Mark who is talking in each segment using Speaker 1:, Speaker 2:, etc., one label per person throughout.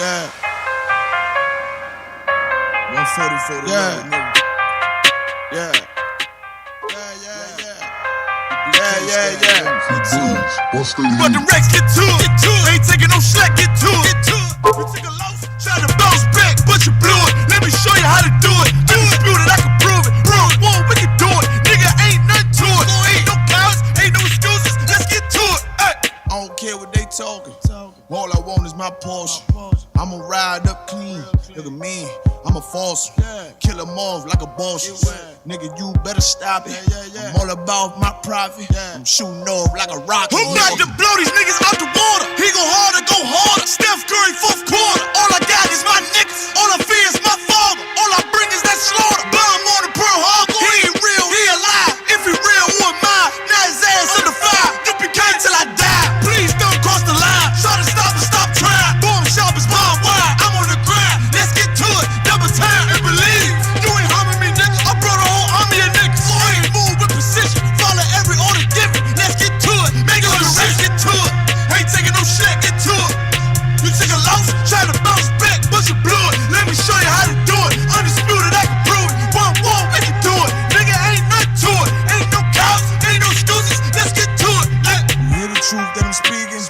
Speaker 1: Yeah. 144 to love, nigga. Yeah.
Speaker 2: But the Rex get to it. Ain't taking no slack, get to it. You took a loss, try to bounce back, but you blew it. Let me show you how to do it. Undisputed, I can prove it. Real one, we can do it. Nigga, ain't nothing to it. Ain't no cowards, ain't no excuses. Let's get to it. Ay.
Speaker 1: I don't care what they talking. All I want is my Porsche. I'ma ride up clean. Look at me, I'm a false. Kill them off like a boss. Nigga, you better stop it. I'm all about my profit. I'm shooting off like a rocket.
Speaker 2: Who about to blow these niggas out the water? He go harder, go harder. Steph Curry, fourth quarter. All I got is my niggas. All I fear is my father. All I bring is that slaughter. Bomb on the Pearl Harbor. He ain't real, he alive. If he real, who am I? Now his ass in the fire. You be kind till I die. Please don't cross the line. Try to stop and stop trying. Bomb sharp as bomb wide. I'm on the grind. Let's get to it. Double time and believe. You ain't harming me, nigga. I brought a whole army of niggas. So I ain't move with precision. Follow every order given. Let's get to it. Make it on the race. Get to it. Ain't taking no shit. Get to it. You took a loss, try to bounce back, but you blew it. Let me show you how to do it. Undisputed, I can prove it. One, we can do it. Nigga, ain't nothing to it. Ain't no cows, ain't no excuses. Let's get to it.
Speaker 1: You hear the truth that I'm speaking?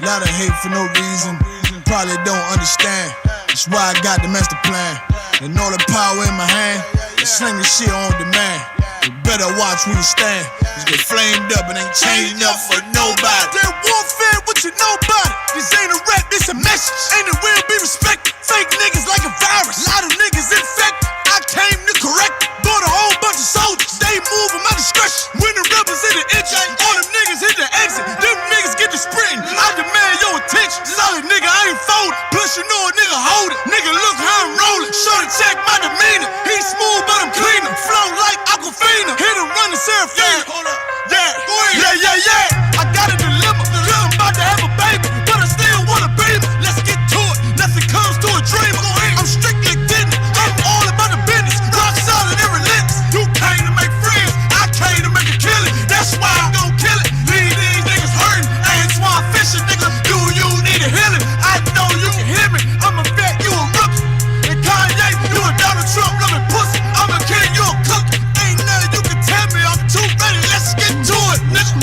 Speaker 1: Lot of hate for no reason. Probably don't understand. That's why I got the master plan. And all the power in my hand. And sling the shit on demand. You better watch where you stand. Just get flamed up and ain't changing up for nobody.
Speaker 2: That warfare, what you know about it? This ain't a rap, this a message. Ain't it will be respected. Fake niggas like a virus. Lot of niggas infected. I came to correct it. Bought a whole bunch of soldiers. They move at my discretion. When the rebels hit the entrance, all them niggas hit the exit. Them niggas get to sprinting. I demand your attention. Solid nigga, I ain't folding. Plus you know a nigga hold it. Nigga, look how I'm rolling. Shorty check my demeanor. He smooth, but I'm cleaner. Flow like Aquafina. Hit him running Serafina.
Speaker 1: Hold up.
Speaker 2: Yeah. I got a dilemma. I'm about to have a baby, but I still wanna baby. Let's get to it. Nothing comes to a dreamer. I'm strictly getting it. I'm all about the business. Rock solid and relentless. You came to make friends. I came to make a killing. That's why I'm gon' kill it. Leave these niggas hurting. I ain't swamp fishing, nigga. Do you need a healing? I know you can hear me. I'm a vet, you a rookie. And Kanye, you a Donald Trump loving pussy. I'm a king, you a cookie. Ain't nothing you can tell me. I'm too ready. Let's get to it, nigga.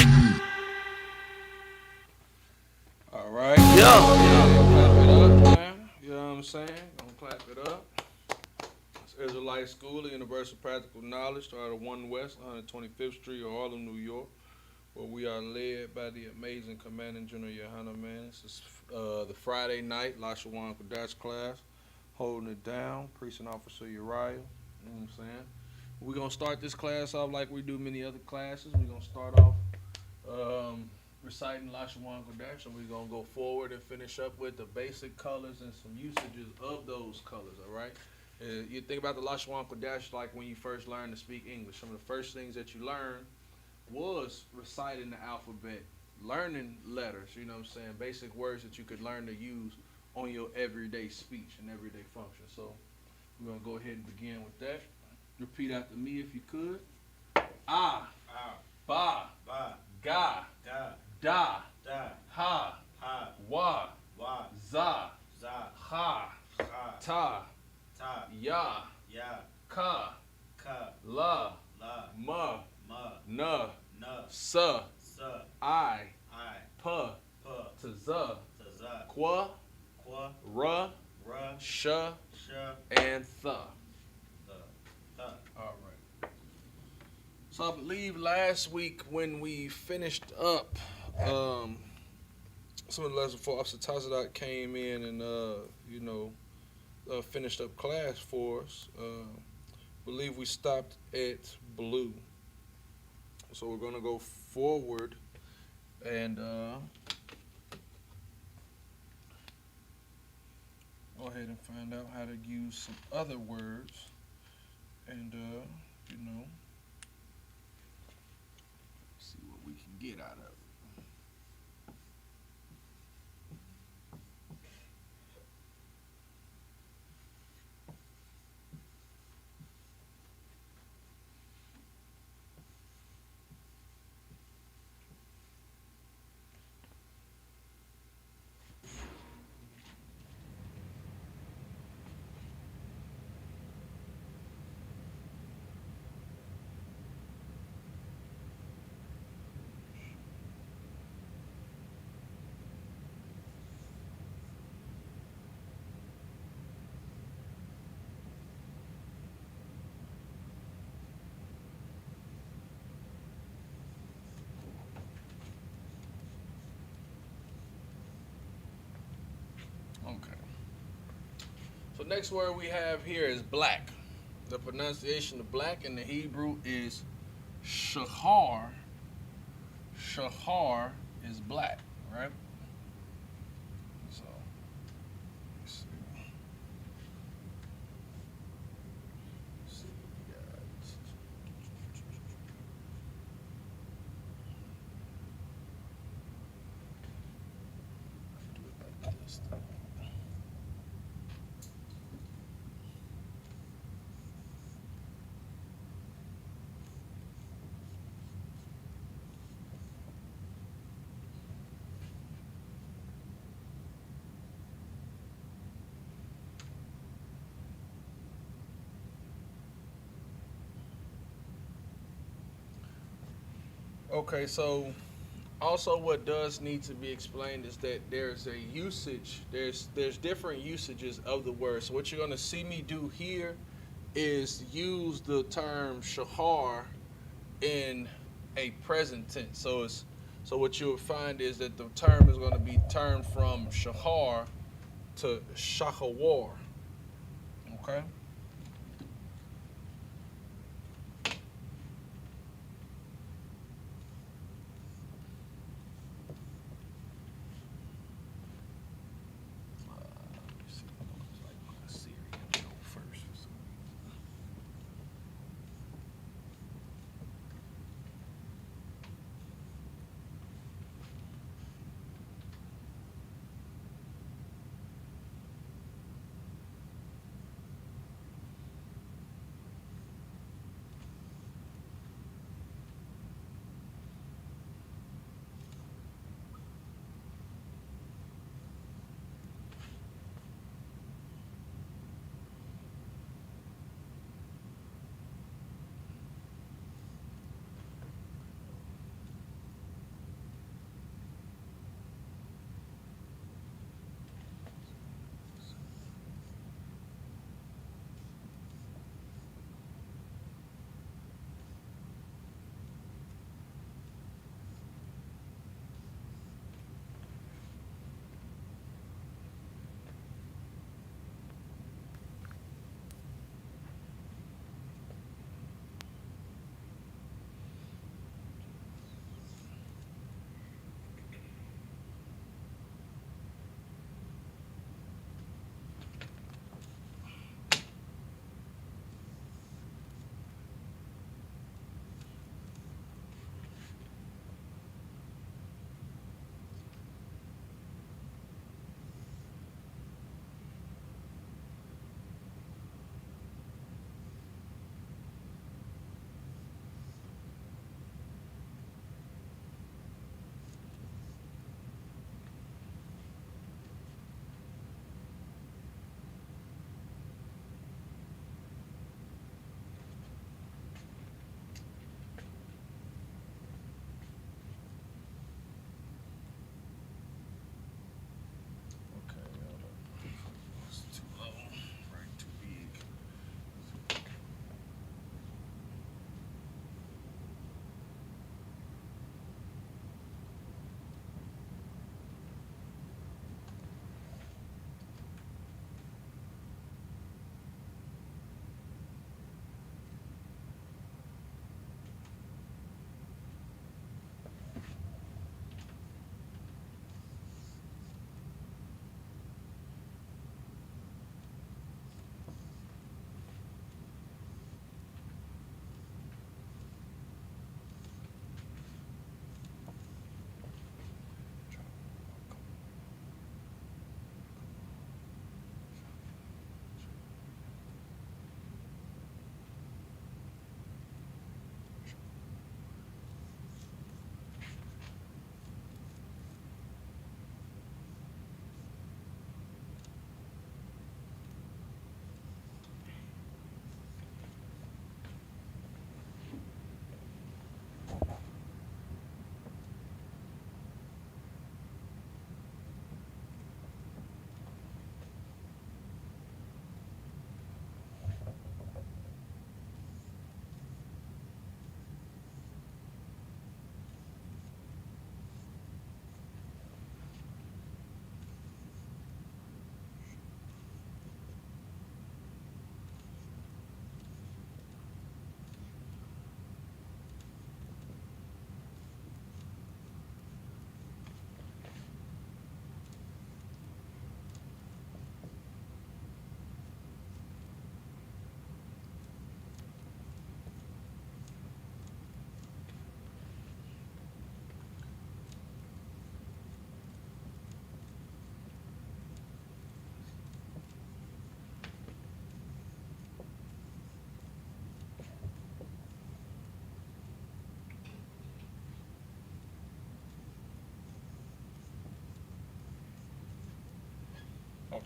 Speaker 3: All right. Clap it up, man. You know what I'm saying? Gonna clap it up. It's Israelite School of Universal Practical Knowledge, started 1 West, 125th Street, Harlem, New York, where we are led by the amazing Commanding General Yohana, man. This is the Friday night Lashawan Qadash class, holding it down. Precinct Officer Uriah. You know what I'm saying? We're gonna start this class off like we do many other classes. We're gonna start off reciting Lashawan Qadash, and we're gonna go forward and finish up with the basic colors and some usages of those colors. All right. You think about the Lashawan Qadash like when you first learned to speak English. Some of the first things that you learned was reciting the alphabet, learning letters. You know what I'm saying? Basic words that you could learn to use on your everyday speech and everyday function. So we're gonna go ahead and begin with that. Repeat after me if you could. Ah, ba, ga, da, ha, wa, za, ha, ta, ya, ka, la, ma, na, sa, I, pa, to za, qua, ra, sha, and tha. All right. So I believe last week when we finished up some of the lessons before Officer Tazadak came in and finished up class for us. Believe we stopped at blue. So we're gonna go forward and go ahead and find out how to use some other words and see what we can get out of it. So next word we have here is black. The pronunciation of black in the Hebrew is shahar. Shahar is black, right? So let's see. Let's see what we got. Do it like this. Okay, so also what does need to be explained is that there's a usage. There's different usages of the word. So what you're gonna see me do here is use the term shahar in a present tense. So what you'll find is that the term is going to be turned from shahar to shahawar. Okay. Let me see. It's like a Syrian show first.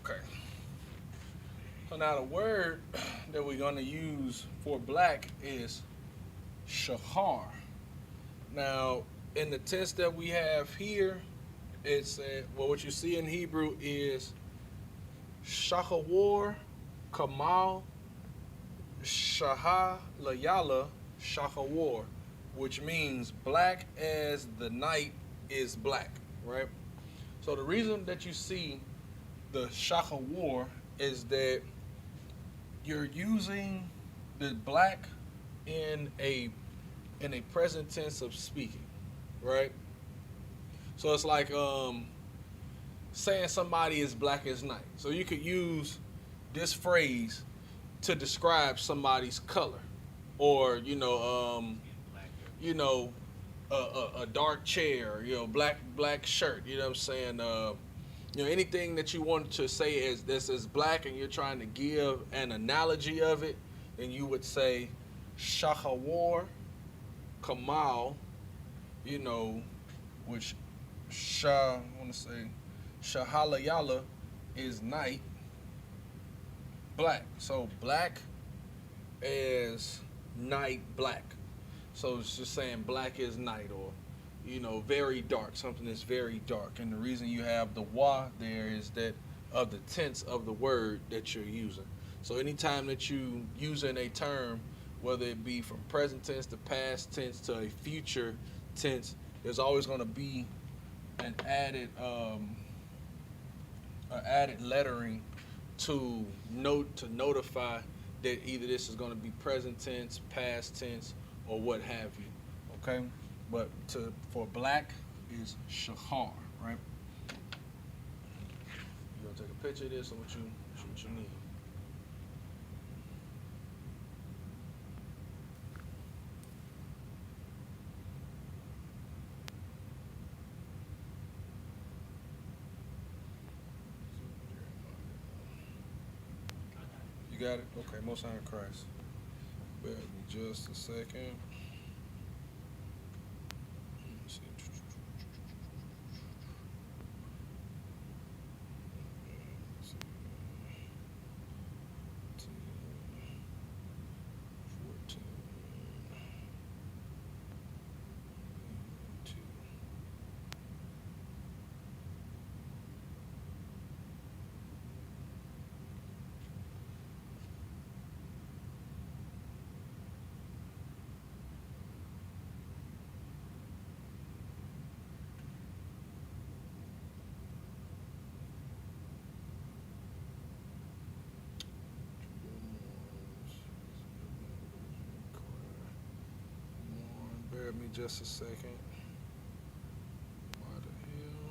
Speaker 3: Okay. So now the word that we're going to use for black is shahar. Now, in the tense that we have here, it's well, what you see in Hebrew is shahawar, kamal, shaha, layala, shahawar, which means black as the night is black, right? So the reason that you see the shahawar is that you're using the black in a present tense of speaking, right? So it's like saying somebody is black as night. So you could use this phrase to describe somebody's color, or you know, a dark chair, black shirt. You know what I'm saying? Anything that you want to say is this is black, and you're trying to give an analogy of it, then you would say shahawar, kamal, which I want to say shahalayala is night, black. So black as night, black. So it's just saying black is night, or very dark, something that's very dark. And the reason you have the wa there is that of the tense of the word that you're using. So anytime that you using a term, whether it be from present tense to past tense to a future tense, there's always going to be an added lettering to notify that either this is going to be present tense, past tense, or what have you. Okay, but for black is shahar, right? You gonna take a picture of this, or what you need? You got it? Okay, Most High in Christ. Bear with me just a second. Bear with me just a second. Why the hell?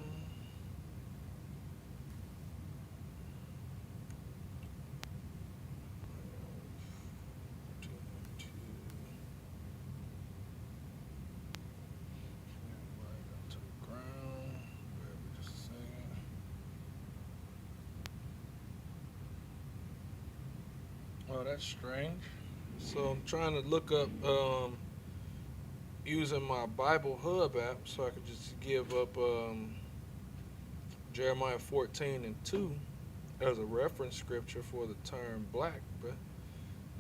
Speaker 3: Right to the ground. Bear with me just a second. Oh, that's strange. So I'm trying to look up using my Bible Hub app, so I could just give up Jeremiah 14:2 as a reference scripture for the term black, but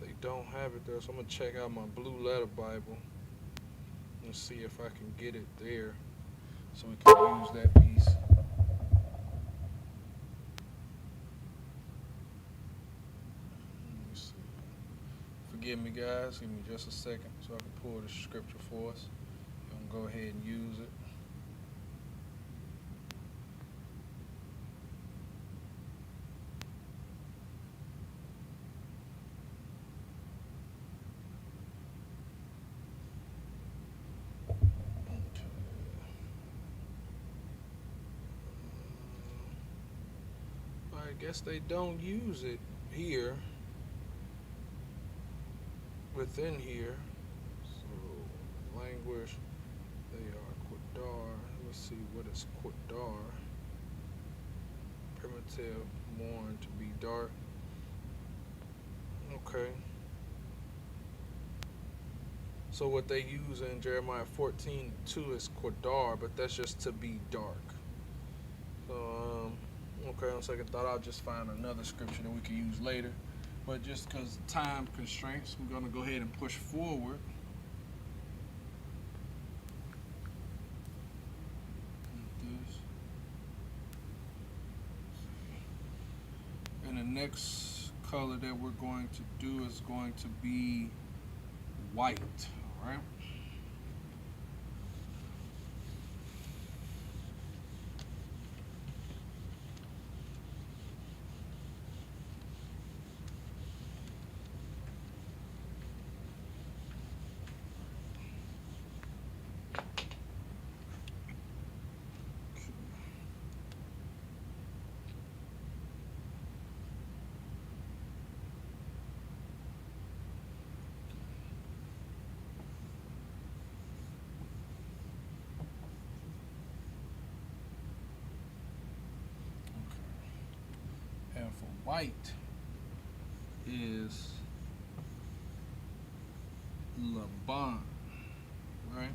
Speaker 3: they don't have it there. So I'm gonna check out my Blue Letter Bible and see if I can get it there, so we can use that piece. Let me see. Forgive me, guys. Give me just a second so I can pull the scripture for us. I'm gonna go ahead and use it. I guess they don't use it here, within here. So language, they are Qadar. Let me see, what is Qadar? Primitive, mourn, to be dark. Okay. So what they use in Jeremiah 14:2 is Qadar, but that's just to be dark. So Okay, on second thought, I'll just find another scripture that we can use later. But just because time constraints, we're going to go ahead and push forward. And the next color that we're going to do is going to be white, all right? And for white is Laban, right?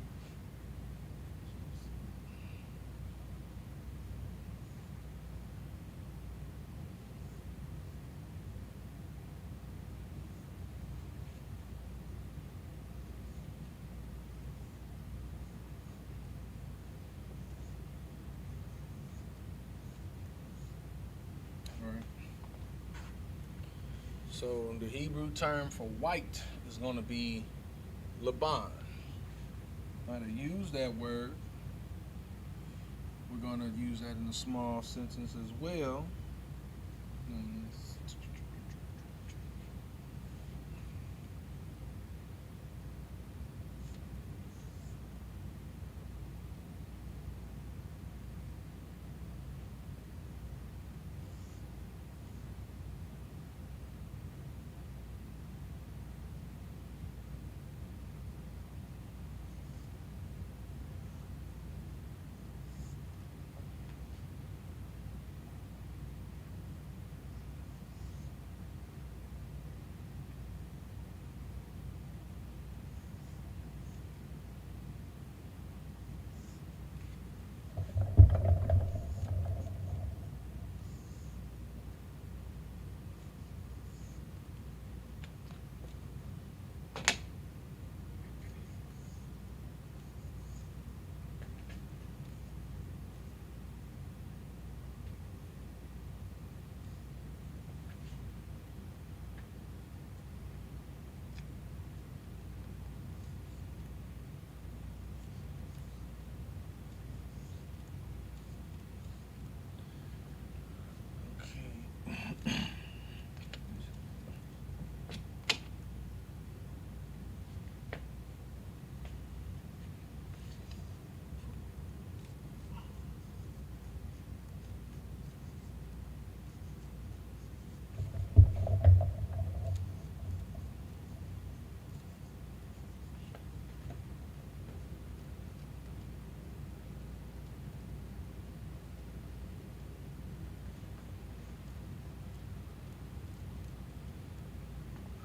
Speaker 3: So the Hebrew term for white is going to be Laban. Now to use that word, we're going to use that in a small sentence as well.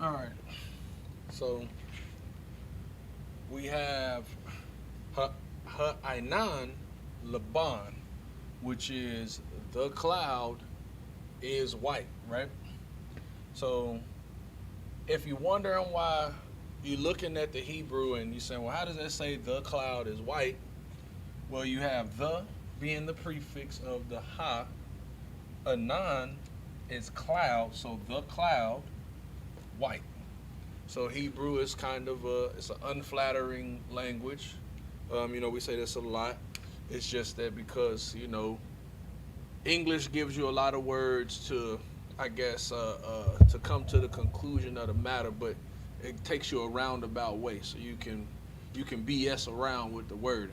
Speaker 3: All right, so we have Ha'ainan Laban, which is the cloud is white, right? So if you're wondering why you're looking at the Hebrew and you're saying, well, how does that say the cloud is white? Well, you have the being the prefix of the Ha. Anan is cloud, so the cloud, white. So Hebrew is kind of it's an unflattering language. We say this a lot. It's just that because, English gives you a lot of words to, I guess, to come to the conclusion of the matter, but it takes you a roundabout way. So you can BS around with the word.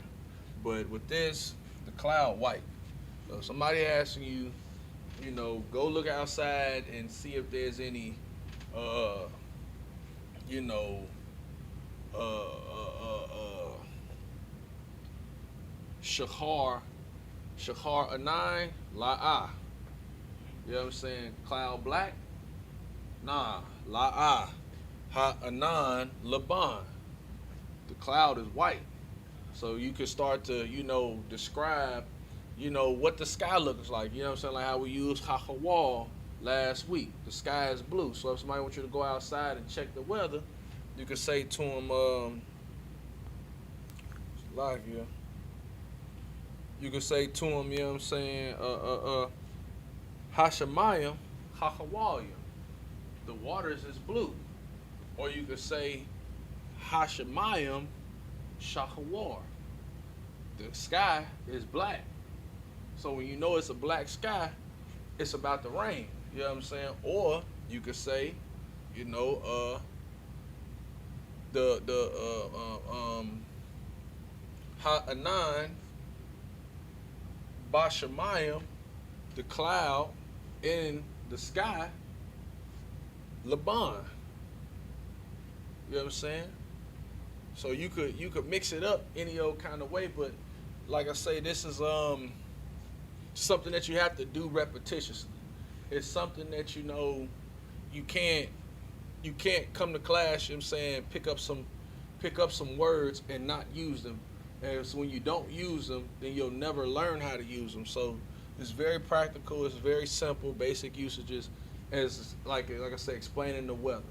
Speaker 3: But with this, the cloud white. So if somebody asking you, go look outside and see if there's any Shahar Anai La'ah. You know what I'm saying? Cloud black? Nah, La'ah. Ha-Anan Laban. The cloud is white. So you can start to, describe you know, what the sky looks like. You know what I'm saying? Like how we used Hahawal last week. The sky is blue. So if somebody wants you to go outside and check the weather, you can say to them, it's live here. You can say to them, you know what I'm saying, Hashemayim, Hahawalya. The waters is blue. Or you could say Hashemayim, Shahawar. The sky is black. So when you know it's a black sky, it's about to rain. You know what I'm saying? Or you could say, you know, Ha'anan, Bashamayim, the cloud in the sky, Laban. You know what I'm saying? So you could mix it up any old kind of way, but like I say, this is something that you have to do repetitiously. It's something that, you know, you can't come to class, you know what I'm saying, pick up some words and not use them. And so when you don't use them, then you'll never learn how to use them. So it's very practical, it's very simple, basic usages, as like I say, explaining the weather.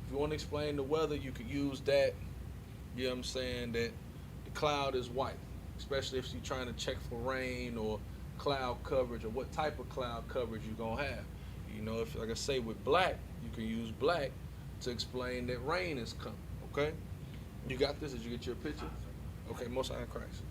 Speaker 3: If you want to explain the weather, you could use that, you know what I'm saying, that the cloud is white, especially if you're trying to check for rain or cloud coverage or what type of cloud coverage you're going to have. You know, if, like I say, with black, you can use black to explain that rain is coming, okay? You got this? Did you get your picture? Okay, Most High in Christ.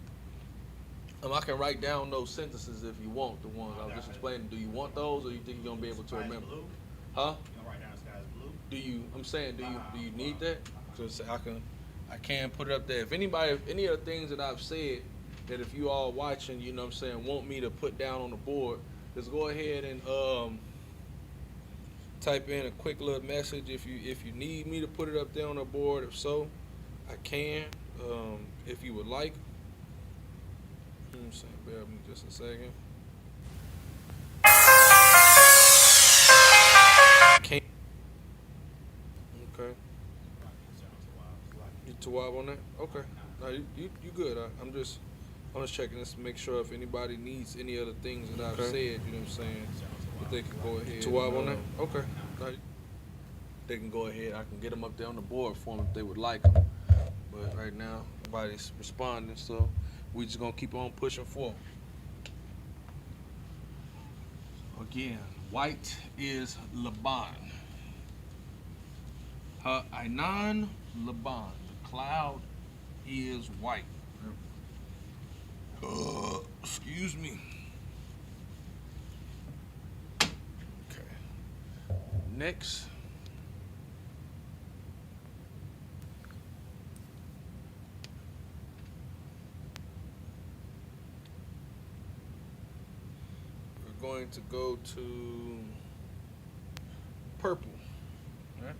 Speaker 3: I can write down those sentences if you want, the ones I was just explaining. Do you want those, or you think you're going to be able to remember?
Speaker 4: Blue.
Speaker 3: Huh?
Speaker 4: You know, right now the sky is blue.
Speaker 3: Do you, I'm saying, do you need that? Because I can put it up there. If anybody, if any of the things that I've said, that if you all watching, you know what I'm saying, want me to put down on the board, just go ahead and type in a quick little message if you need me to put it up there on the board. If so, I can. If you would like. You know what I'm saying? Bear with me just a second. Can't. Okay. You Tawab on that? Okay. No, you good. I'm just checking this to make sure if anybody needs any other things that I've said, you know what I'm saying, that they can go ahead. Tawab on that? Okay. No, they can go ahead. I can get them up there on the board for them if they would like them. But right now, nobody's responding, so we just gonna keep on pushing forward. Again, white is Laban. Ha'ainan Laban. The cloud is white. Excuse me. Okay. Next. We're going to go to purple. Right?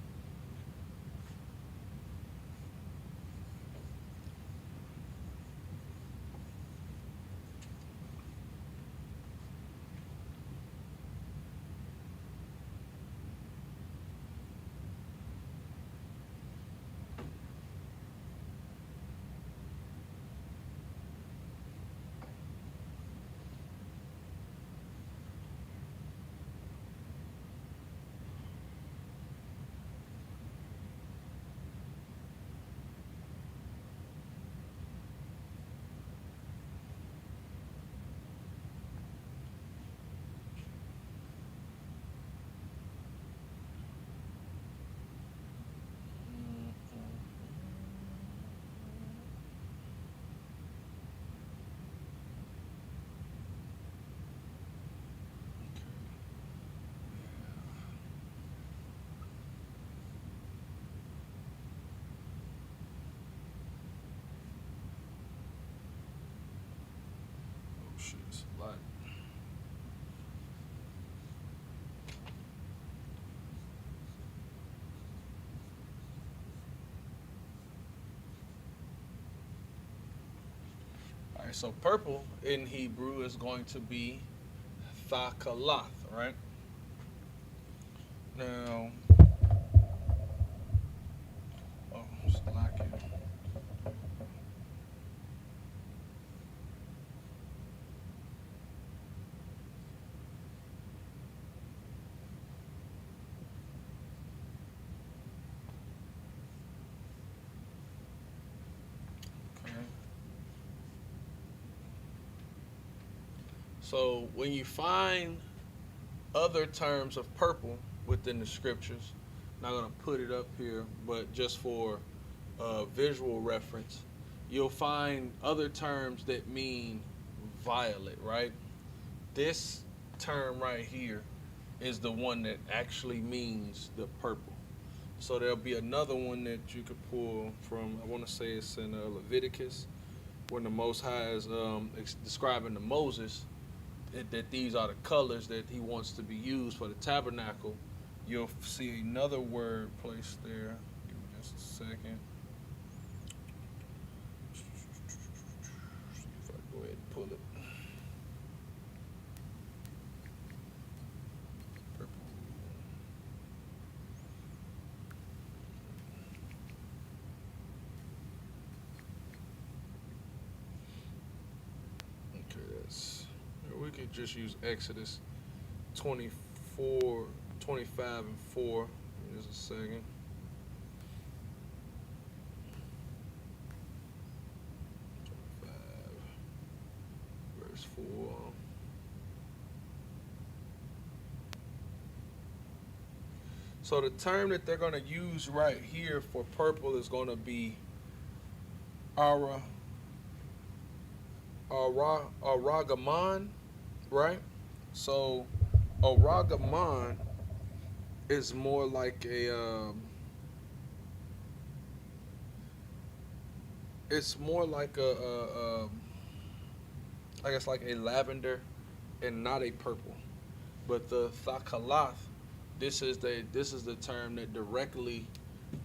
Speaker 3: Shit, it's a lot. All right, so purple in Hebrew is going to be thakalath, right? Now, oh, it's lacking. So when you find other terms of purple within the scriptures, not gonna put it up here, but just for visual reference, you'll find other terms that mean violet, right? This term right here is the one that actually means the purple. So there'll be another one that you could pull from. I want to say it's in Leviticus, when the Most High is describing to Moses that these are the colors that he wants to be used for the tabernacle. You'll see another word placed there. Give me just a second. See if I can go ahead and pull it. Purple. Okay, we could just use Exodus 24, 25, and 4. Just a second. Verse 4. So the term that they're going to use right here for purple is going to be Aragaman, right? So Aragaman is more like it's more like I guess like a lavender and not a purple. But the thakalath, this is the term that directly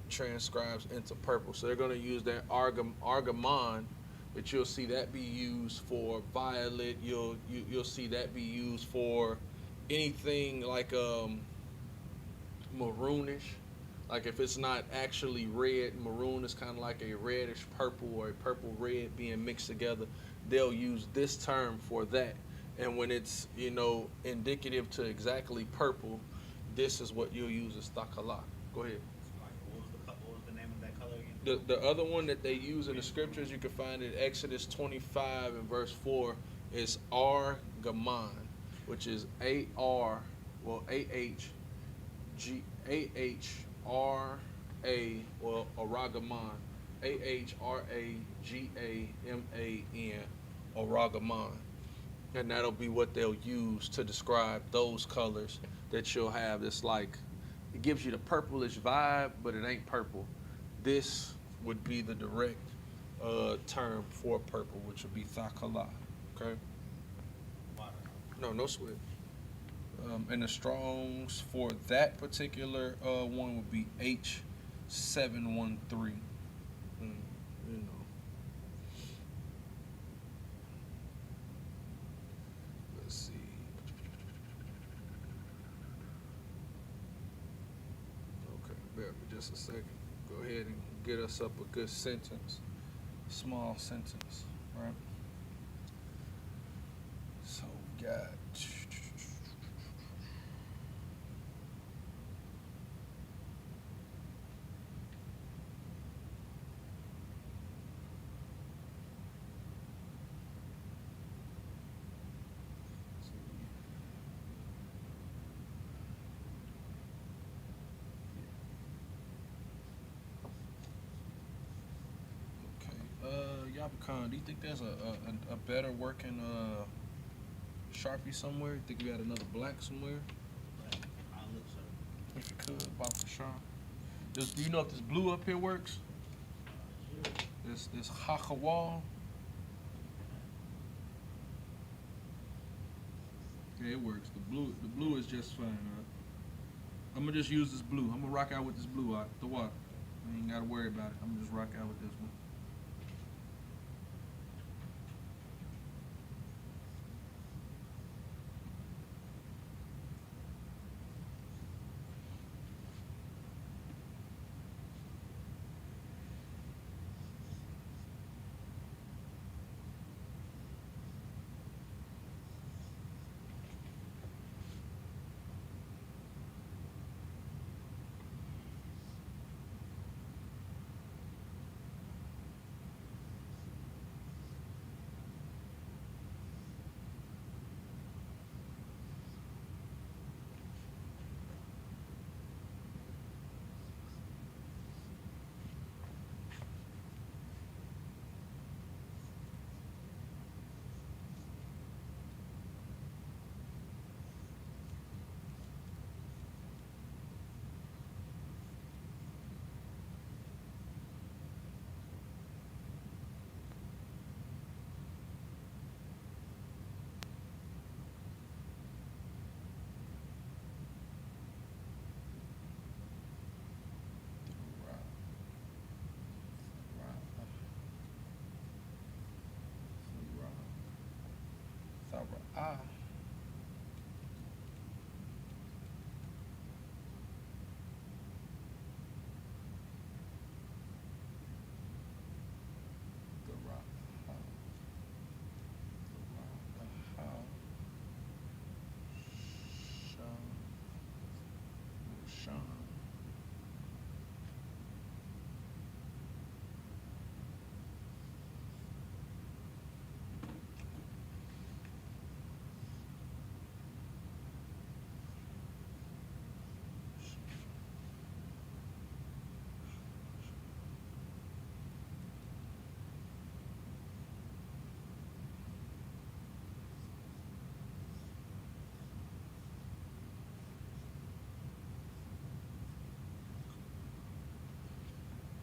Speaker 3: transcribes into purple. So they're going to use that argamon, but you'll see that be used for violet. You'll see that be used for anything like maroonish. Like if it's not actually red, maroon is kind of like a reddish purple or a purple red being mixed together. They'll use this term for that. And when it's, indicative to exactly purple, this is what you'll use as thakala. Go ahead.
Speaker 4: What was the name of that color again?
Speaker 3: The other one that they use in the scriptures, you can find it Exodus 25 and verse 4, is Argaman, which is A-H-R-A, Aragaman, A-H-R-A-G-A-M-A-N, Aragaman. And that'll be what they'll use to describe those colors that you'll have. It's like, it gives you the purplish vibe, but it ain't purple. This would be the direct term for purple, which would be thakala. Okay? No sweat. And the Strongs for that particular one would be H713. Let's see. Okay, bear with me just a second. Go ahead and get us up a good sentence. Small sentence, right? So we got Yabakan, do you think there's a better working Sharpie somewhere? You think you got another black somewhere?
Speaker 4: I'll look, sir.
Speaker 3: If you could, about the sharp. Do you know if this blue up here works? This Hakawal. Yeah, it works. The blue is just fine. I'm gonna just use this blue. I'm gonna rock out with this blue out the water. I ain't gotta worry about it. I'm gonna just rock out with this one. ah.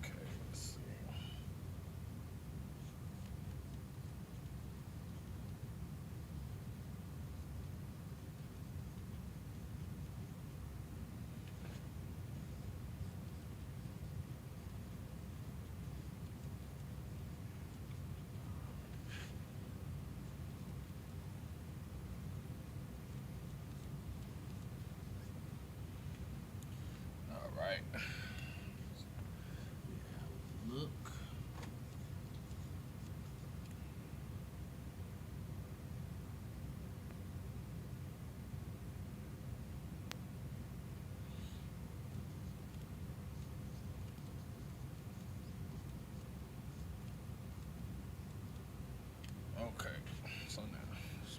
Speaker 3: Okay, let's see. All right. Look. Okay. So now,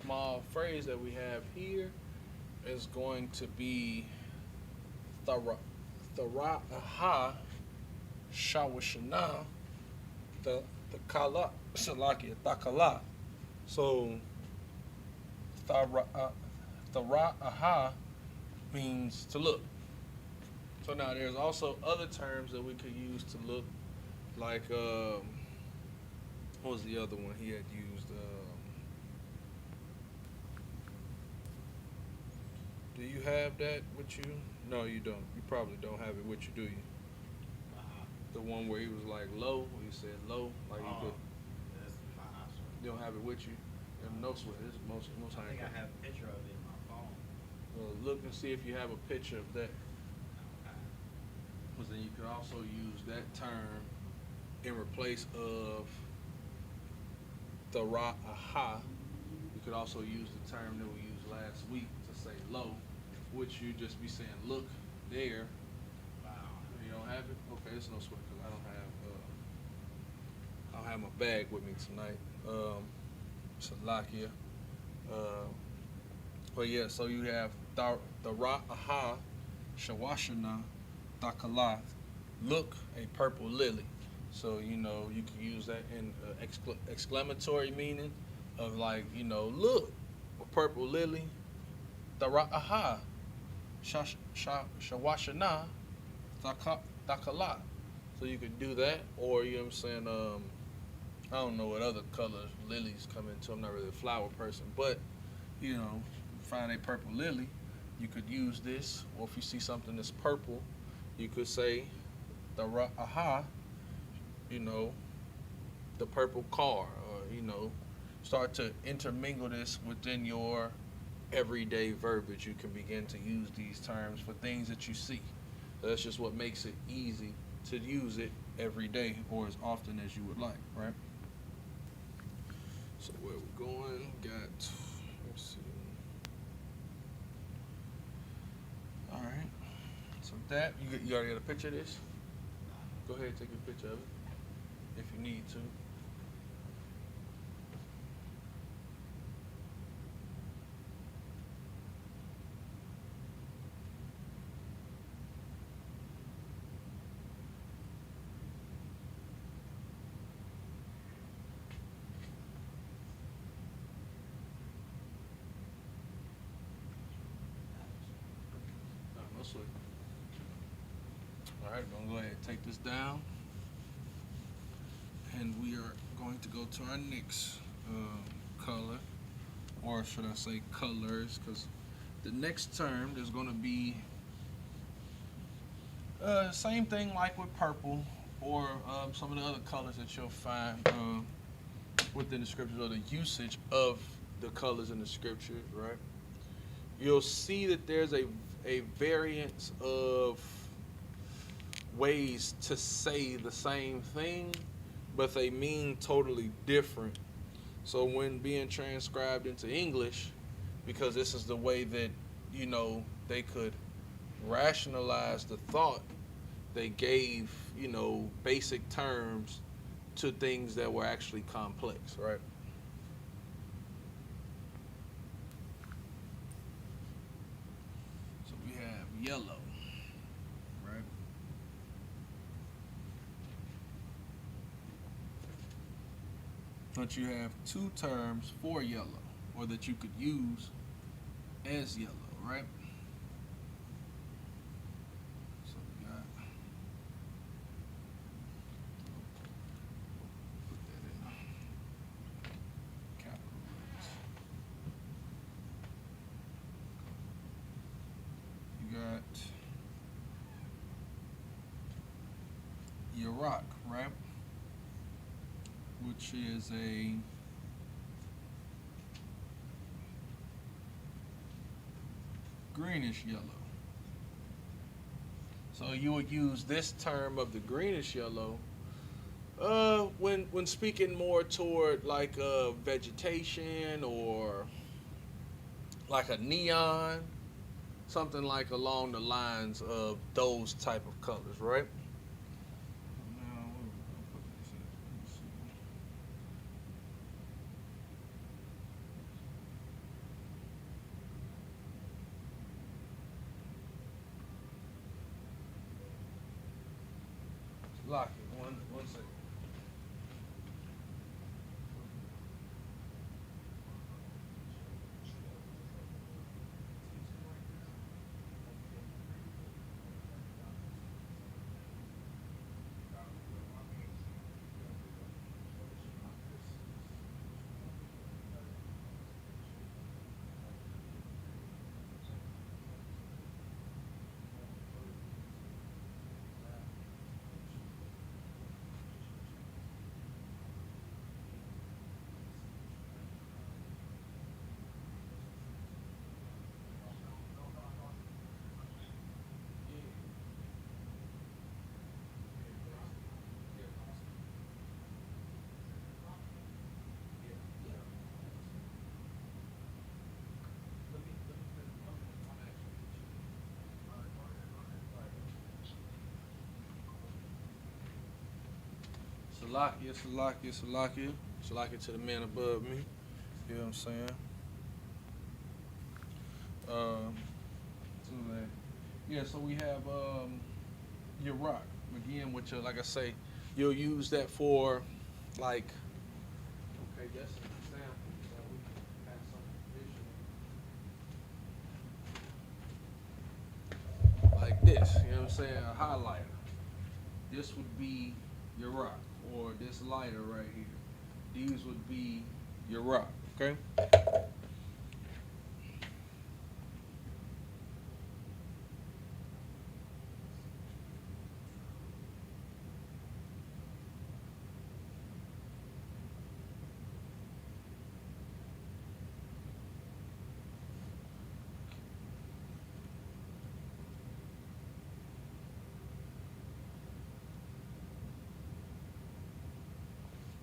Speaker 3: small phrase that we have here is going to be Thara'aha Shawashana the Kala Salakia Takala. So Thara'aha means to look. So now there's also other terms that we could use to look, like what was the other one he had used? Do you have that with you? No, you don't. You probably don't have it with you, do you? The one where he was like low, where he said low, like you could.
Speaker 4: That's
Speaker 3: You don't have it with you. And notes with it. Most
Speaker 4: I
Speaker 3: times.
Speaker 4: think I have a picture of it in my phone.
Speaker 3: Well, look and see if you have a picture of that. Because then you can also use that term in replace of the ra'aha. You could also use the term that we used last week to say low, which you just be saying look there.
Speaker 4: Wow.
Speaker 3: You don't have it? Okay, it's no sweat because I don't have my bag with me tonight. Salakia. But yeah, so you have the ra'aha shawashana dakala, look, a purple lily. So you know you can use that in exclamatory meaning of like, you know, look, a purple lily. The ra'aha shawashana dakala. So you could do that, or you know what I'm saying. I don't know what other colors lilies come into. I'm not really a flower person, but you know, find a purple lily, you could use this. Or if you see something that's purple, you could say the ra'aha, you know, the purple car, or you know, start to intermingle this within your everyday verbiage. You can begin to use these terms for things that you see. That's just what makes it easy to use it every day or as often as you would like, right? So where we're going, let's see. All right. So that, you already got a picture of this? Go ahead and take a picture of it if you need to. No sweat. All right, we're going to go ahead and take this down. And we are going to go to our next color, or should I say colors, because the next term there's going to be same thing like with purple or some of the other colors that you'll find within the scriptures, or the usage of the colors in the scriptures, right, you'll see that there's a variance of ways to say the same thing, but they mean totally different. So when being transcribed into English, because this is the way that, they could rationalize the thought, they gave, basic terms to things that were actually complex, right? So we have yellow, right? But you have two terms for yellow, or that you could use as yellow, right? So we got, put that in capital letters. You got Iraq, right? Which is a greenish yellow. So you would use this term of the greenish yellow when speaking more toward like vegetation or like a neon, something like along the lines of those type of colors, right? Now, where we gonna put this at? Let me see. Lock it. One second. Salakia to the man above me. You know what I'm saying? So we have your rock. Again, which like I say, you'll use that for like, okay, that's an example. So we can have something visual. Like this, you know what I'm saying? A highlighter. This would be your rock, or this lighter right here. These would be your rock, okay?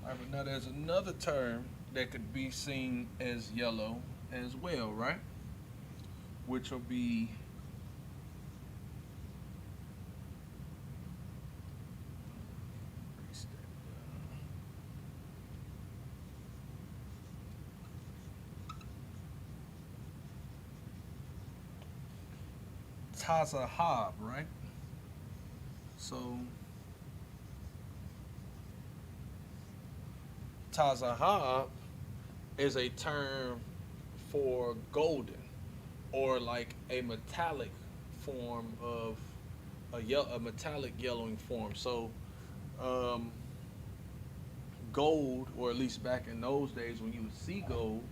Speaker 3: All right, but now there's another term that could be seen as yellow as well, right? Which will be Tazahab, right? So Tazahab is a term for golden, or like a metallic form of a metallic yellowing form. So gold, or at least back in those days when you would see gold,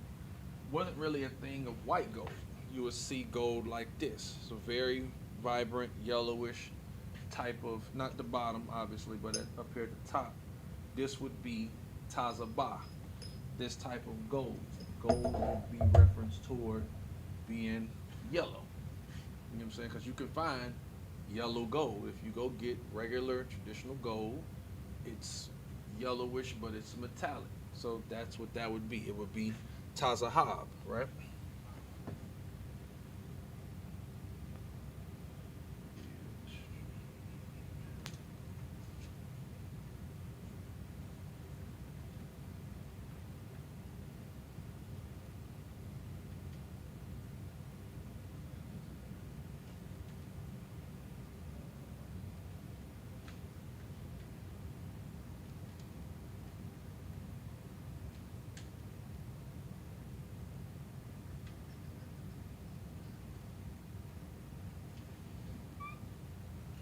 Speaker 3: wasn't really a thing of white gold. You would see gold like this. It's a very vibrant yellowish type of, not the bottom obviously, but up here at the top. This would be Tazabah, this type of gold. gold will be referenced toward being yellow. You know what I'm saying? Because you can find yellow gold. If you go get regular traditional gold, it's yellowish, but it's metallic. So that's what that would be. It would be Tazahab, right?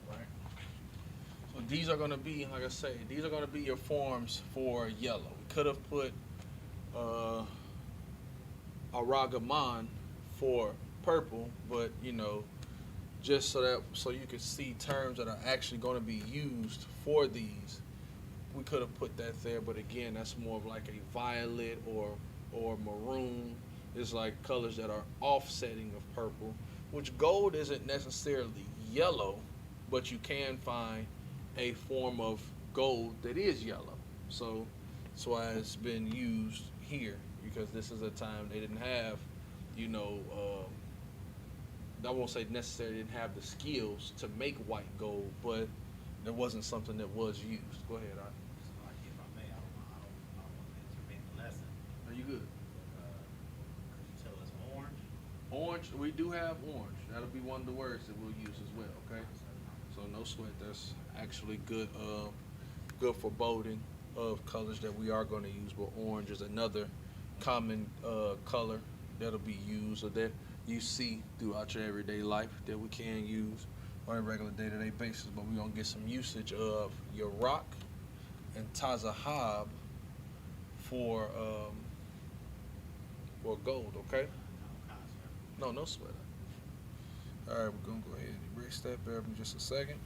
Speaker 3: Right. So these are going to be, like I say, these are going to be your forms for yellow. We could have put uh, Aragaman for purple, but you know, just so you can see terms that are actually going to be used for these, we could have put that there. But again, that's more of like a violet or maroon. It's like colors that are offsetting of purple, which gold isn't necessarily yellow, but you can find a form of gold that is yellow. So that's why it's been used here, because this is a time they didn't have, you know, I won't say necessarily didn't have the skills to make white gold, but there wasn't something that was used. Go ahead, Art.
Speaker 4: So, like, if I may, I don't want to interrupt the lesson.
Speaker 3: Are you good?
Speaker 4: Could you tell us orange?
Speaker 3: Orange, we do have orange. That'll be one of the words that we'll use as well, okay? So no sweat. That's actually good, good foreboding of colors that we are going to use. But orange is another common color that'll be used, or that you see throughout your everyday life that we can use on a regular day-to-day basis. But we're gonna get some usage of your rock and Tazahab for gold, okay? No, no sweat. All right, we're gonna go ahead and erase that. Bear with me just a second.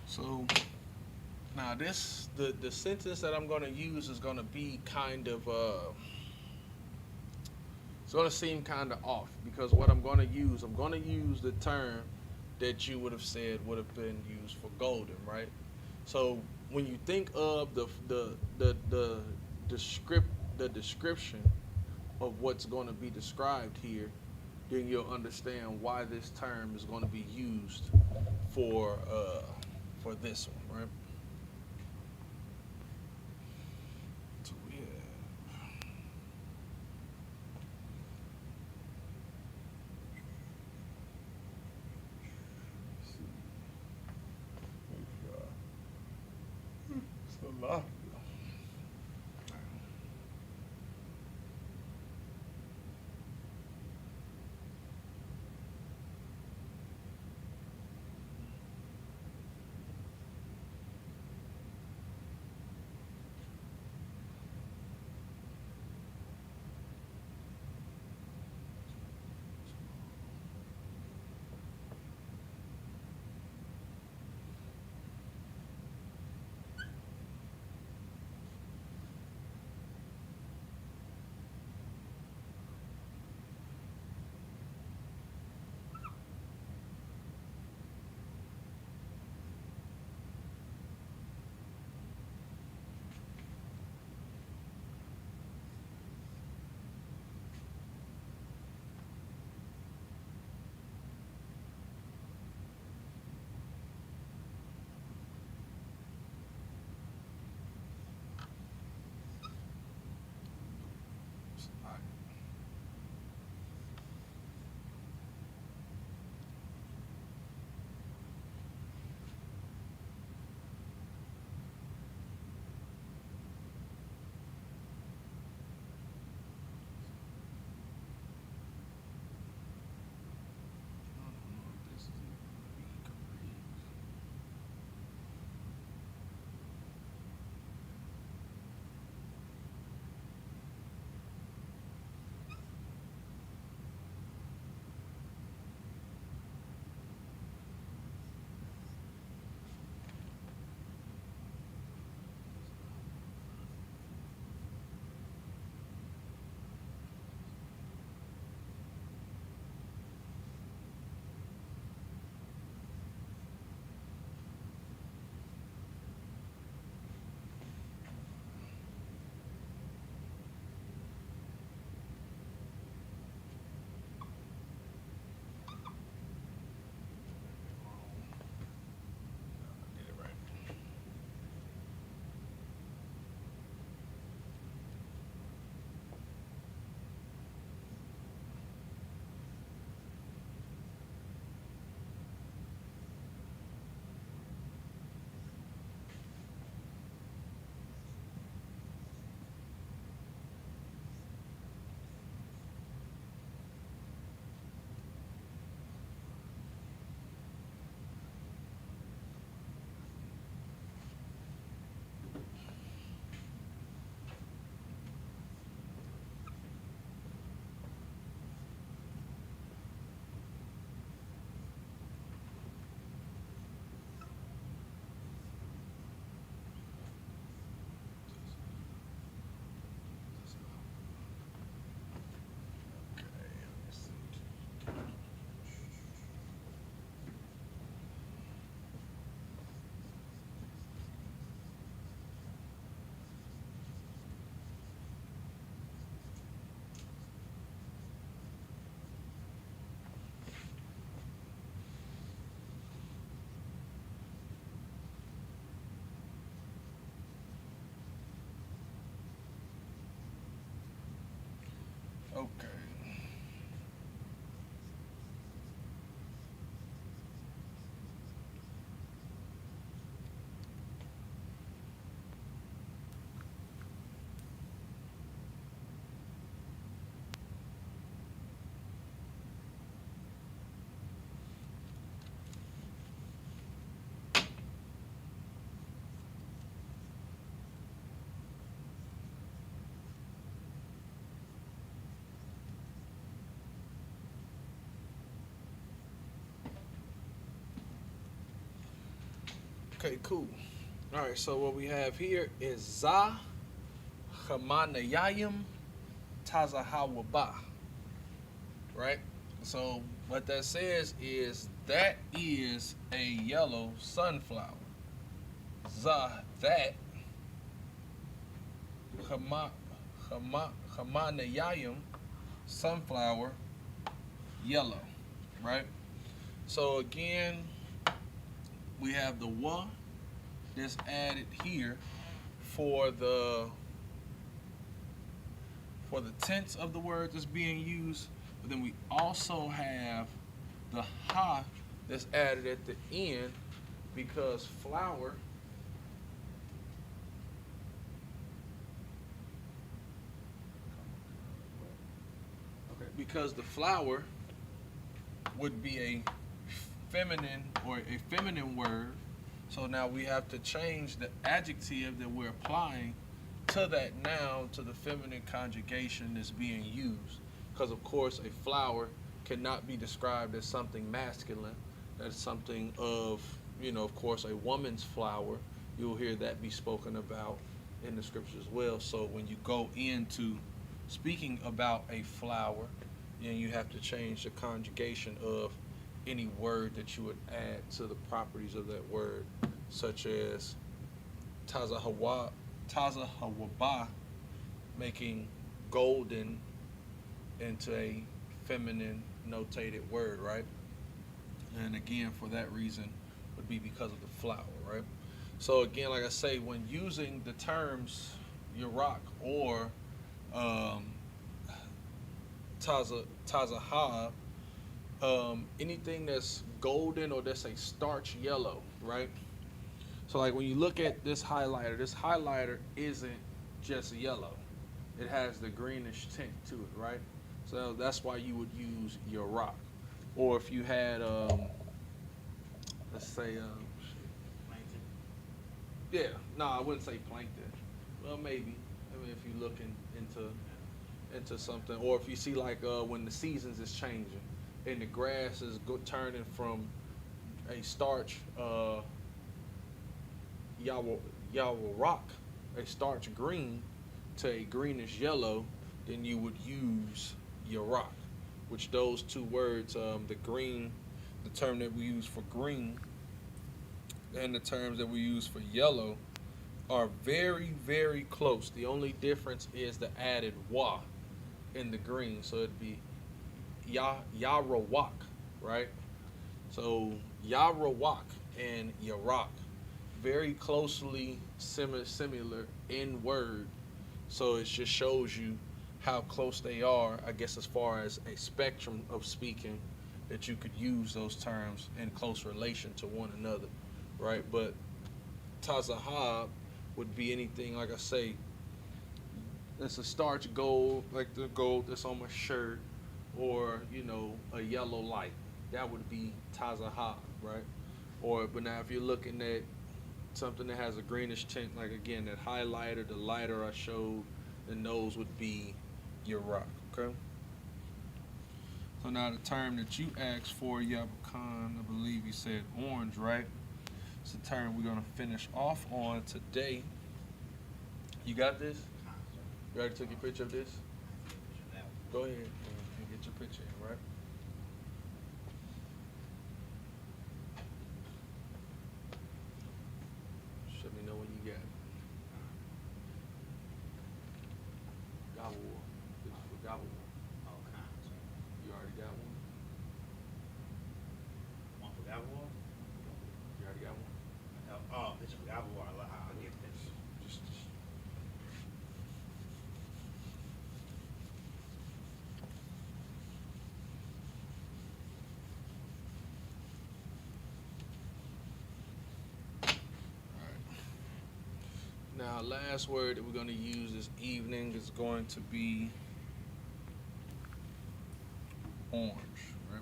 Speaker 3: So now this the sentence that I'm going to use is going to be kind of it's going to seem kind of off, because what I'm going to use the term that you would have said would have been used for golden, right? So when you think of the description of what's going to be described here, then you'll understand why this term is going to be used for this one, right? So we have it's a lot. Okay, cool. All right, so what we have here is Za Hamanayayim Tazahawaba, right? So what that says is that is a yellow sunflower. Za, that Hamanayayim, sunflower, yellow, right? So again, we have the wa that's added here for the tense of the word that's being used, but then we also have the ha that's added at the end because flower because the flower would be a feminine or a feminine word. So now we have to change the adjective that we're applying to that noun, to the feminine conjugation that's being used. Because of course a flower cannot be described as something masculine. That's something of, of course, a woman's flower. You'll hear that be spoken about in the scriptures as well. So when you go into speaking about a flower, then you have to change the conjugation of any word that you would add to the properties of that word, such as Tazahawaba, making golden into a feminine notated word, right? And again, for that reason, would be because of the flower, right? So again, like I say, when using the terms Iraq or Tazahab, anything that's golden or that's a starch yellow, right? So like when you look at this highlighter isn't just yellow. It has the greenish tint to it, right? So that's why you would use your rock. Or if you had, let's say,
Speaker 4: Plankton.
Speaker 3: yeah, no, I wouldn't say plankton. Well, maybe. I mean, if you're looking into something, or if you see like when the seasons is changing and the grass is turning from a starch Yawa rock, a starch green, to a greenish yellow, then you would use your rock, which those two words, the green, the term that we use for green, and the terms that we use for yellow are very, very close. The only difference is the added wa in the green, so it'd be Yarawak, right? So Yarawak and Yarak, very closely similar in word. So it just shows you how close they are, I guess, as far as a spectrum of speaking, that you could use those terms in close relation to one another, right? But Tazahab would be anything, like I say, it's a starch gold, like the gold that's on my shirt, or, a yellow light. That would be Tazahab, right? But now if you're looking at something that has a greenish tint, like again, that highlighter, the lighter I showed, then those would be your rock, okay? So now the term that you asked for, Yabakan, I believe you said orange, right? It's the term we're gonna finish off on today. You got this? You already took your picture of this? Go ahead and get your picture in, right? Let me know when you got it. Gobble. This is for Gobble.
Speaker 4: All kinds.
Speaker 3: You already got one?
Speaker 4: One for Gabor?
Speaker 3: You already got one?
Speaker 4: Oh, this is for Gabor. I'll get this.
Speaker 3: Just Now, last word that we're going to use this evening is going to be orange, right?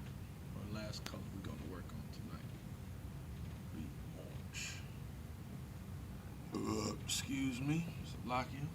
Speaker 3: Our last color we're going to work on tonight. Be orange. Excuse me, Salakia.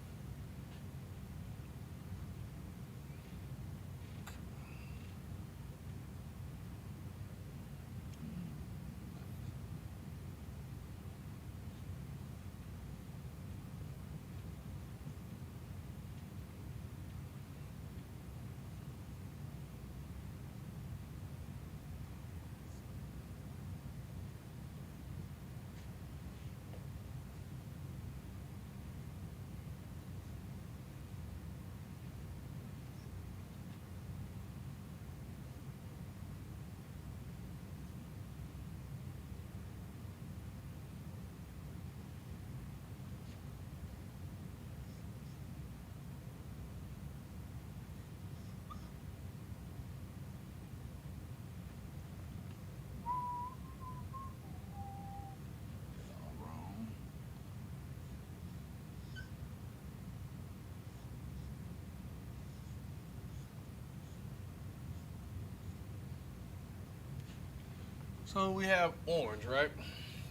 Speaker 3: So we have orange, right?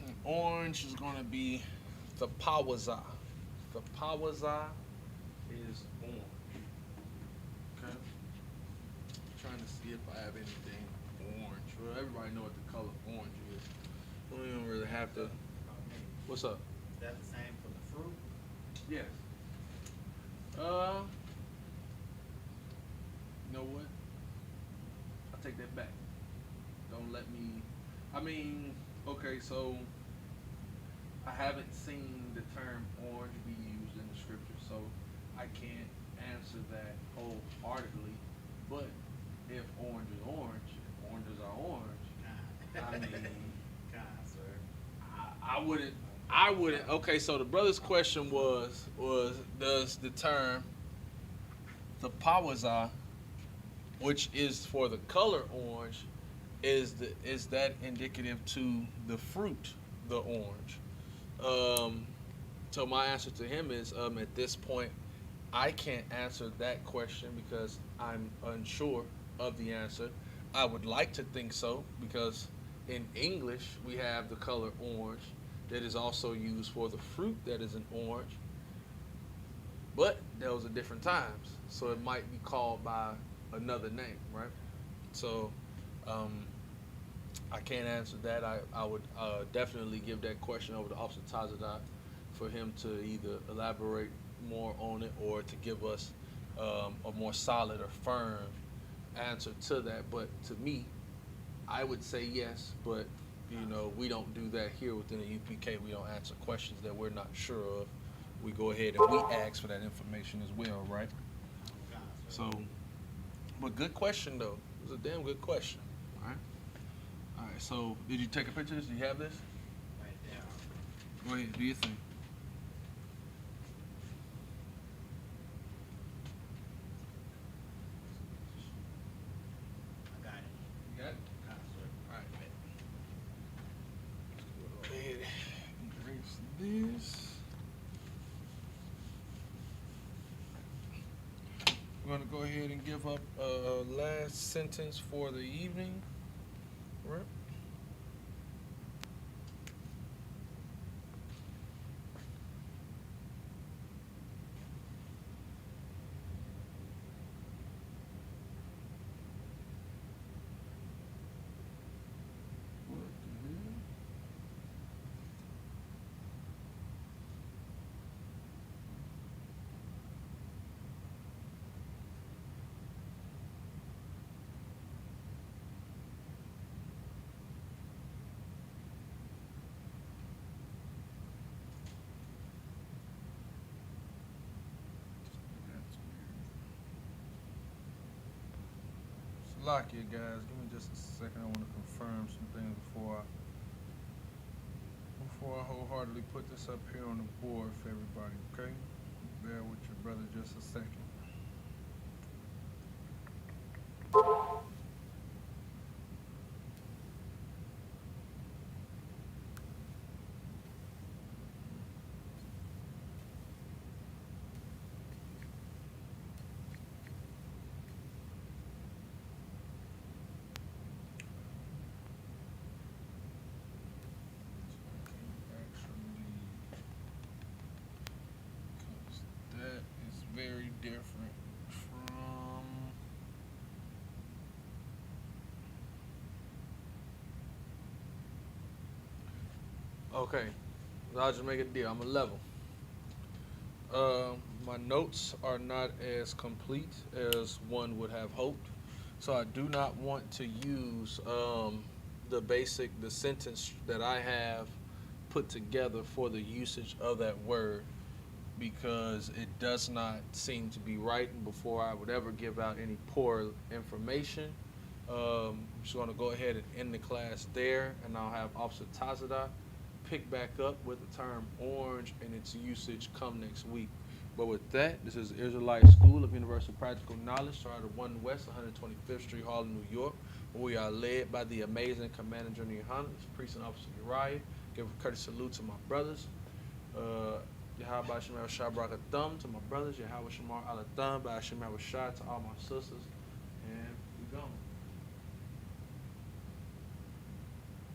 Speaker 3: And orange is going to be the pawaza. The pawaza is orange. Okay. Trying to see if I have anything orange. Well, everybody know what the color orange is. We don't even really have to. What's up?
Speaker 4: Is that the same for the fruit?
Speaker 3: Yes. You know what? I'll take that back. Don't let me. I mean, okay, so I haven't seen the term orange be used in the scripture, so I can't answer that wholeheartedly. But if orange is orange, if oranges are orange, I mean,
Speaker 4: Sir.
Speaker 3: I wouldn't. Okay, so the brother's question was does the term the pawaza, which is for the color orange, is that indicative to the fruit, the orange? So my answer to him is at this point I can't answer that question because I'm unsure of the answer. I would like to think so because in English we have the color orange that is also used for the fruit that is an orange. But those are different times, so it might be called by another name, right? So I can't answer that. I would definitely give that question over to Officer Tazadat for him to either elaborate more on it or to give us a more solid or firm answer to that. But to me, I would say yes, but you know, we don't do that here within the UPK. We don't answer questions that we're not sure of. We go ahead and we ask for that information as well, right? So, but good question though. It was a damn good question. All right. All right. So, did you take a picture of this? Do you have this?
Speaker 4: Right there.
Speaker 3: Go ahead. Do your thing.
Speaker 4: I got it.
Speaker 3: You got it?
Speaker 4: Sir.
Speaker 3: All right. Let's go ahead and erase this. We're going to go ahead and give up last sentence for the evening. Right? What the hell? That's weird. Salakia, guys. Give me just a second. I want to confirm some things before I wholeheartedly put this up here on the board for everybody, okay? Bear with your brother just a second. Because that is very different from. Okay, I'll just make a deal. I'm a level. My notes are not as complete as one would have hoped, so I do not want to use the sentence that I have put together for the usage of that word because it does not seem to be right. And before I would ever give out any poor information, I'm just going to go ahead and end the class there, and I'll have Officer Tazada pick back up with the term orange and its usage come next week. But with that, this is Israelite School of Universal Practical Knowledge, started at 1 West 125th Street, Harlem, New York, where we are led by the amazing Commander General Yohanan, Precinct Officer Uriah. Give a courteous salute to my brothers. Yahweh Shem Shah Brakathum to my brothers. Yahweh Shamar Alatham by Shem Shah to all my sisters.